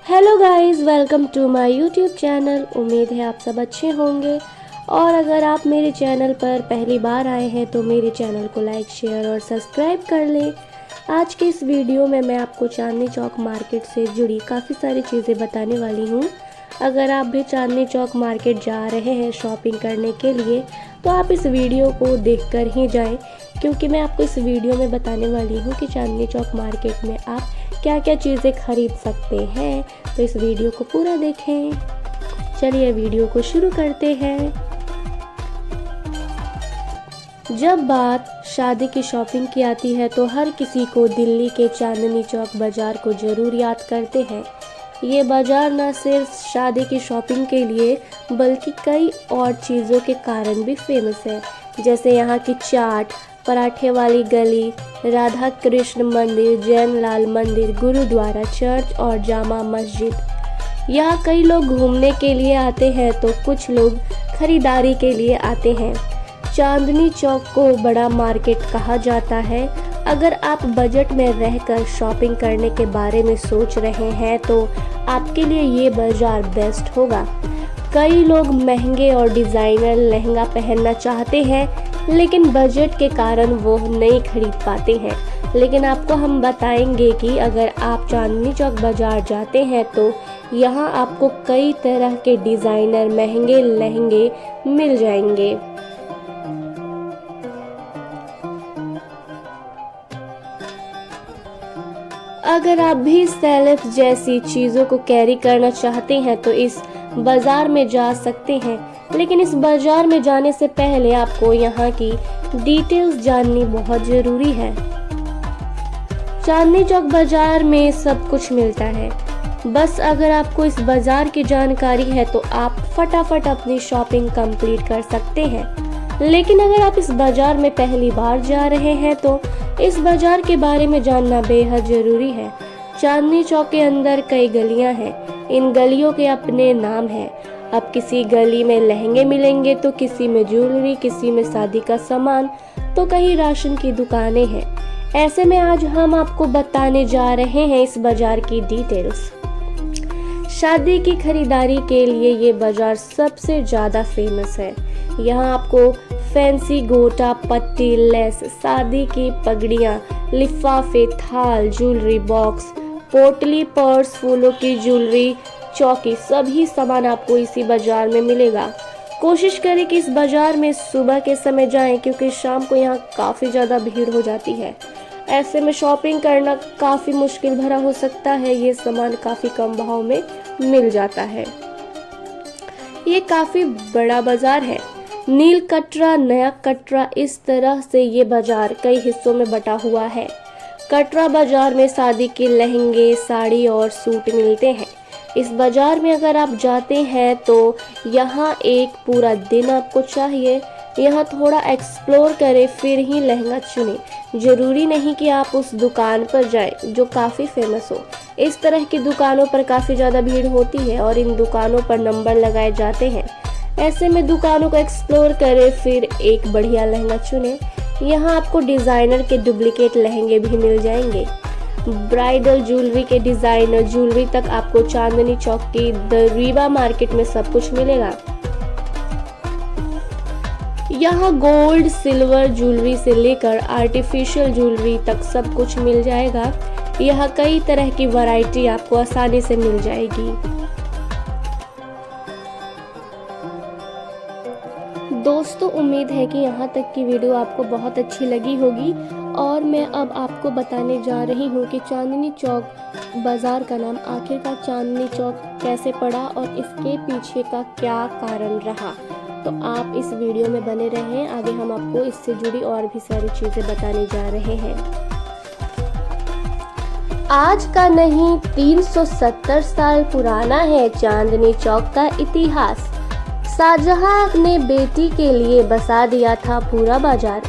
Hello guys, welcome to my YouTube channel. उम्मीद है आप सब अच्छे होंगे। और अगर आप मेरे चैनल पर पहली बार आए हैं तो मेरे चैनल को लाइक, शेयर और सब्सक्राइब कर लें। आज के इस वीडियो में मैं आपको चांदनी चौक मार्केट से जुड़ी काफ़ी सारी चीज़ें बताने वाली हूँ। अगर आप भी चांदनी चौक मार्केट जा रहे हैं शॉपिंग करने के लिए तो आप इस वीडियो को देखकर ही जाएं, क्योंकि मैं आपको इस वीडियो में बताने वाली हूँ कि चांदनी चौक मार्केट में आप क्या क्या चीज़ें खरीद सकते हैं। तो इस वीडियो को पूरा देखें। चलिए वीडियो को शुरू करते हैं। जब बात शादी की शॉपिंग की आती है तो हर किसी को दिल्ली के चांदनी चौक बाज़ार को ज़रूर याद करते हैं। ये बाज़ार न सिर्फ शादी की शॉपिंग के लिए बल्कि कई और चीज़ों के कारण भी फेमस है, जैसे यहाँ की चाट, पराठे वाली गली, राधा कृष्ण मंदिर, जैन लाल मंदिर, गुरुद्वारा, चर्च और जामा मस्जिद। यहाँ कई लोग घूमने के लिए आते हैं तो कुछ लोग खरीदारी के लिए आते हैं। चांदनी चौक को बड़ा मार्केट कहा जाता है। अगर आप बजट में रहकर शॉपिंग करने के बारे में सोच रहे हैं तो आपके लिए ये बाज़ार बेस्ट होगा। कई लोग महंगे और डिज़ाइनर लहंगा पहनना चाहते हैं, लेकिन बजट के कारण वो नहीं खरीद पाते हैं। लेकिन आपको हम बताएंगे कि अगर आप चांदनी चौक बाज़ार जाते हैं तो यहाँ आपको कई तरह के डिज़ाइनर महंगे लहंगे मिल जाएंगे। अगर आप भी सेल्फ जैसी चीज़ों को कैरी करना चाहते हैं तो इस बाज़ार में जा सकते हैं, लेकिन इस बाज़ार में जाने से पहले आपको यहाँ की डिटेल्स जाननी बहुत ज़रूरी है। चांदनी चौक बाज़ार में सब कुछ मिलता है। बस अगर आपको इस बाज़ार की जानकारी है तो आप फटाफट अपनी शॉपिंग कंप्लीट कर सकते हैं। लेकिन अगर आप इस बाज़ार में पहली बार जा रहे हैं तो इस बाज़ार के बारे में जानना बेहद ज़रूरी है। चांदनी चौक के अंदर कई गलियां हैं। इन गलियों के अपने नाम हैं। अब किसी गली में लहंगे मिलेंगे तो किसी में ज्वेलरी, किसी में शादी का सामान, तो कहीं राशन की दुकानें हैं। ऐसे में आज हम आपको बताने जा रहे हैं इस बाज़ार की डिटेल्स। शादी की खरीदारी के लिए ये बाज़ार सबसे ज़्यादा फेमस है। यहाँ आपको फैंसी गोटा, पट्टी, लेस, शादी की पगड़ियाँ, लिफाफे, थाल, ज्वेलरी बॉक्स, पोटली, पर्स, फूलों की ज्वेलरी, चौकी, सभी सामान आपको इसी बाज़ार में मिलेगा। कोशिश करें कि इस बाज़ार में सुबह के समय जाएं, क्योंकि शाम को यहाँ काफ़ी ज़्यादा भीड़ हो जाती है। ऐसे में शॉपिंग करना काफ़ी मुश्किल भरा हो सकता है। ये सामान काफ़ी कम भाव में मिल जाता है। ये काफ़ी बड़ा बाज़ार है। नील कटरा, नया कटरा, इस तरह से ये बाज़ार कई हिस्सों में बटा हुआ है। कटरा बाज़ार में शादी के लहंगे, साड़ी और सूट मिलते हैं। इस बाज़ार में अगर आप जाते हैं तो यहाँ एक पूरा दिन आपको चाहिए। यहाँ थोड़ा एक्सप्लोर करें फिर ही लहंगा चुनें। ज़रूरी नहीं कि आप उस दुकान पर जाएं जो काफ़ी फेमस हो। इस तरह की दुकानों पर काफ़ी ज़्यादा भीड़ होती है और इन दुकानों पर नंबर लगाए जाते हैं। ऐसे में दुकानों को एक्सप्लोर करें फिर एक बढ़िया लहंगा चुनें। यहाँ आपको डिज़ाइनर के डुप्लीकेट लहंगे भी मिल जाएंगे। ब्राइडल ज्वेलरी के डिज़ाइनर ज्वेलरी तक आपको चांदनी चौक की द रीवा मार्केट में सब कुछ मिलेगा। यहाँ गोल्ड, सिल्वर ज्वेलरी से लेकर आर्टिफिशियल ज्वेलरी तक सब कुछ मिल जाएगा। यहाँ कई तरह की वैरायटी आपको आसानी से मिल जाएगी। दोस्तों, उम्मीद है कि यहाँ तक की वीडियो आपको बहुत अच्छी लगी होगी। और मैं अब आपको बताने जा रही हूँ कि चांदनी चौक बाज़ार का नाम आखिरकार चांदनी चौक कैसे पड़ा और इसके पीछे का क्या कारण रहा। तो आप इस वीडियो में बने रहें, आगे हम आपको इससे जुड़ी और भी सारी चीज़ें बताने जा रहे हैं। आज का नहीं, 370 साल पुराना है चांदनी चौक का इतिहास। शाहजहां ने बेटी के लिए बसा दिया था पूरा बाजार।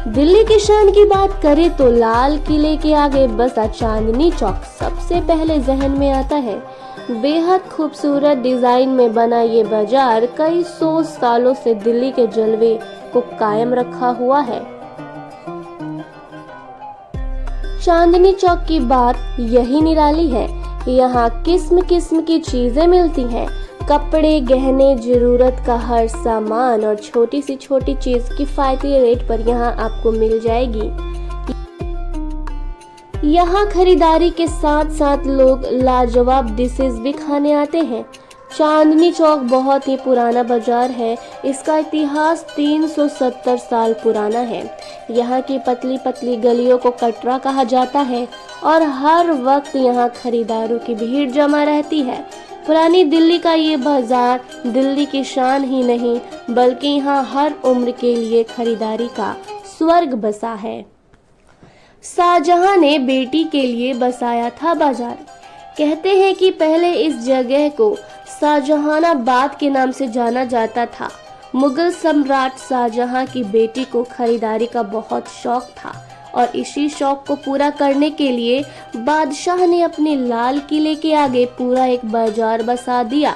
दिल्ली की शान की बात करें तो लाल किले के आगे बसा चांदनी चौक सबसे पहले जहन में आता है। बेहद खूबसूरत डिजाइन में बना ये बाजार कई 100 सालों से दिल्ली के जलवे को कायम रखा हुआ है। चांदनी चौक की बात यही निराली है। यहाँ किस्म किस्म की चीजें मिलती हैं, कपड़े, गहने, जरूरत का हर सामान और छोटी सी छोटी चीज किफायती रेट पर यहाँ आपको मिल जाएगी। यहाँ खरीदारी के साथ साथ लोग लाजवाब डिशेज भी खाने आते हैं। चांदनी चौक बहुत ही पुराना बाजार है। इसका इतिहास 370 साल पुराना है। यहाँ की पतली पतली गलियों को कटरा कहा जाता है और हर वक्त यहाँ खरीदारों की भीड़ जमा रहती है। पुरानी दिल्ली का ये बाजार दिल्ली की शान ही नहीं बल्कि यहाँ हर उम्र के लिए खरीदारी का स्वर्ग बसा है। शाहजहां ने बेटी के लिए बसाया था बाजार। कहते हैं कि पहले इस जगह को शाहजहानाबाद के नाम से जाना जाता था। मुगल सम्राट शाहजहां की बेटी को खरीदारी का बहुत शौक था और इसी शौक को पूरा करने के लिए बादशाह ने अपने लाल किले के आगे पूरा एक बाजार बसा दिया।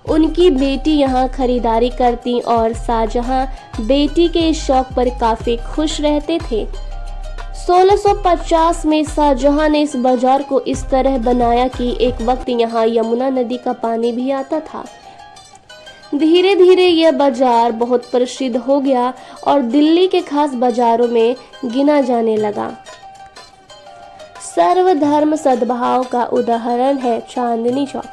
उनकी बेटी यहाँ खरीदारी करती और शाहजहां बेटी के इस शौक पर काफी खुश रहते थे। 1650 में शाहजहां ने इस बाजार को इस तरह बनाया कि एक वक्त यहाँ यमुना नदी का पानी भी आता था। धीरे धीरे यह बाजार बहुत प्रसिद्ध हो गया और दिल्ली के खास बाजारों में गिना जाने लगा। सर्वधर्म सद्भाव का उदाहरण है चांदनी चौक।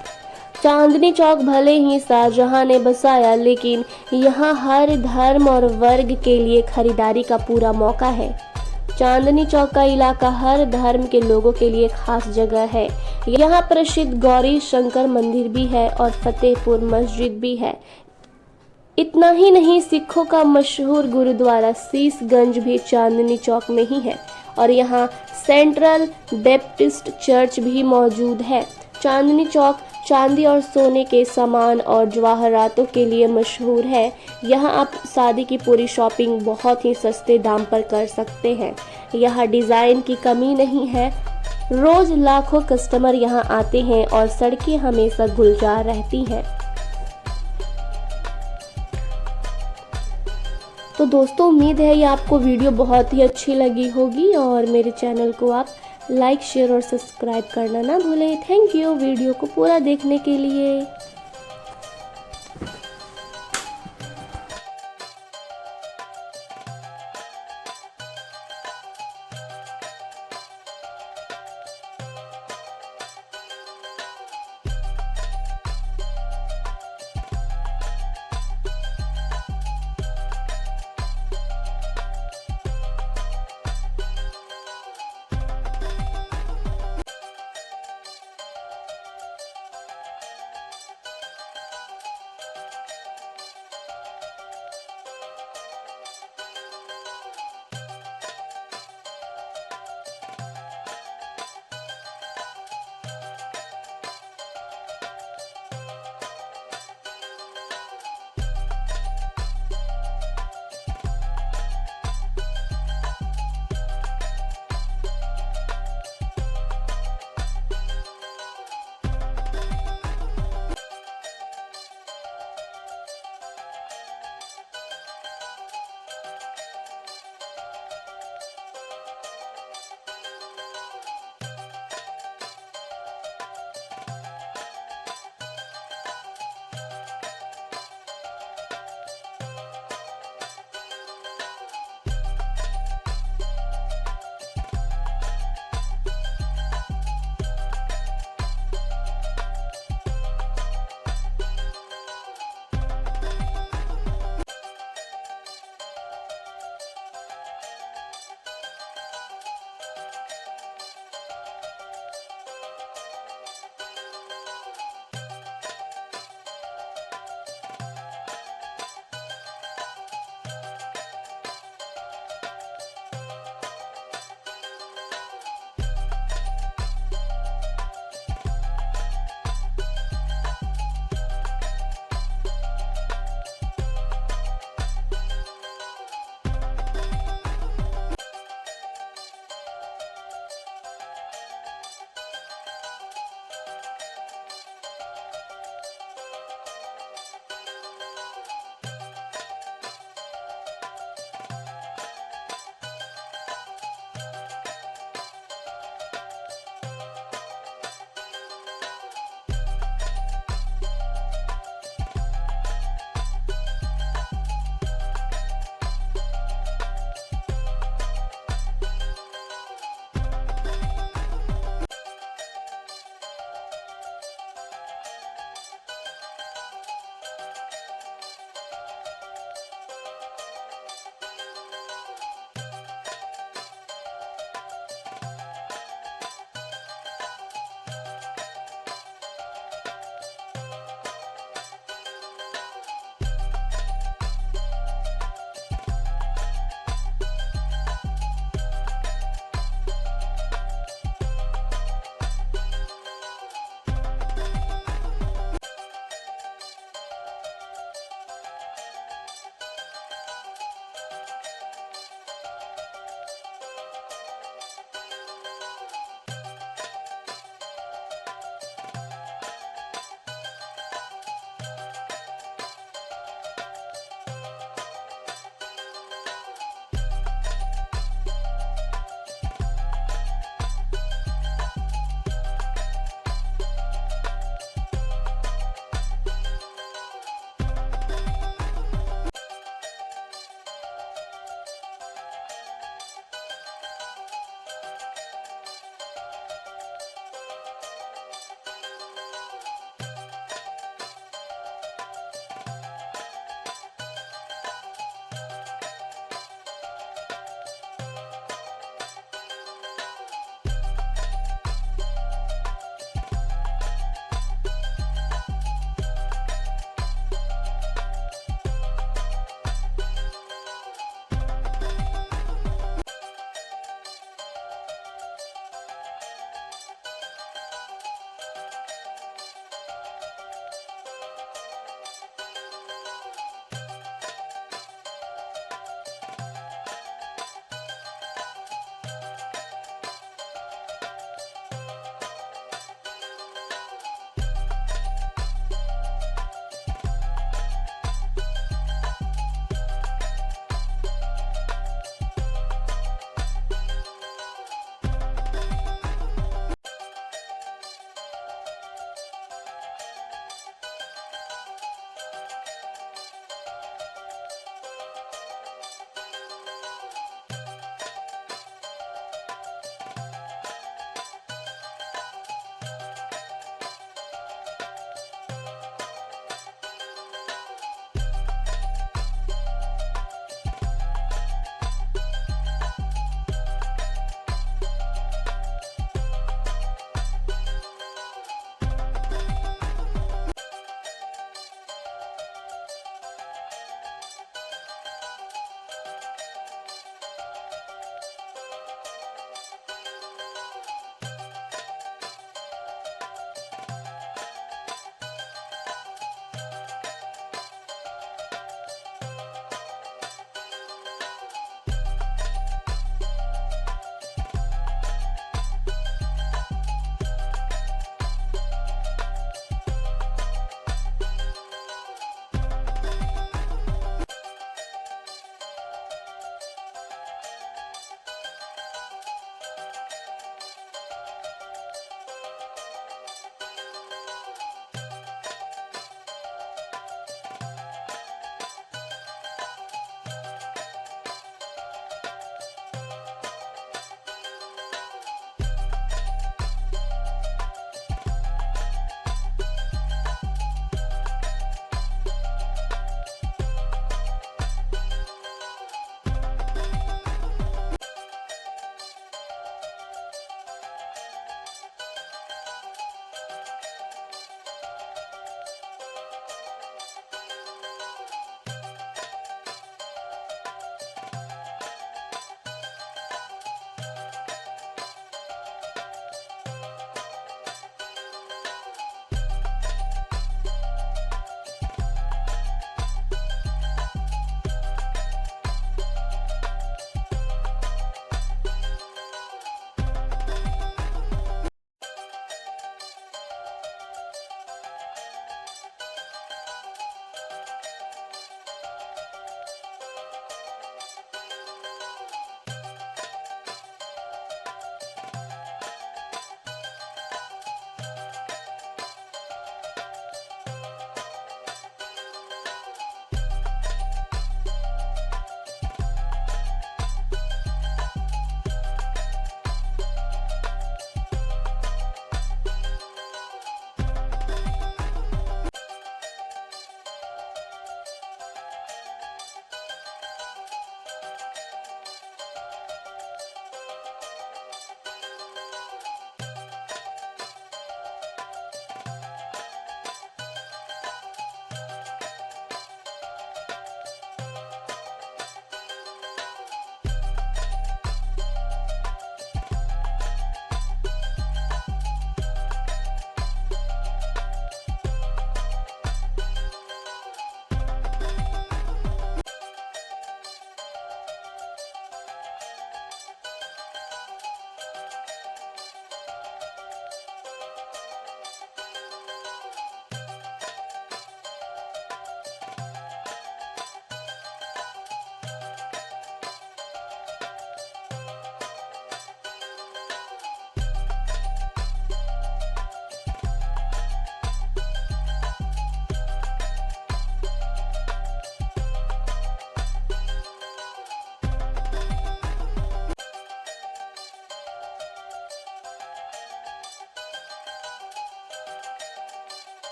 चांदनी चौक भले ही शाहजहां ने बसाया, लेकिन यहाँ हर धर्म और वर्ग के लिए खरीदारी का पूरा मौका है। चांदनी चौक का इलाका हर धर्म के लोगों के लिए खास जगह है। यहाँ प्रसिद्ध गौरी शंकर मंदिर भी है और फतेहपुर मस्जिद भी है। इतना ही नहीं, सिखों का मशहूर गुरुद्वारा शीशगंज भी चांदनी चौक में ही है और यहाँ सेंट्रल बैप्टिस्ट चर्च भी मौजूद है। चांदनी चौक चांदी और सोने के सामान और जवाहरातों के लिए मशहूर है। यहाँ आप शादी की पूरी शॉपिंग बहुत ही सस्ते दाम पर कर सकते हैं। यहाँ डिज़ाइन की कमी नहीं है। रोज लाखों कस्टमर यहाँ आते हैं और सड़कें हमेशा गुलजार रहती हैं। तो दोस्तों, उम्मीद है ये आपको वीडियो बहुत ही अच्छी लगी होगी और मेरे चैनल को आप लाइक, शेयर और सब्सक्राइब करना ना भूलें। थैंक यू वीडियो को पूरा देखने के लिए।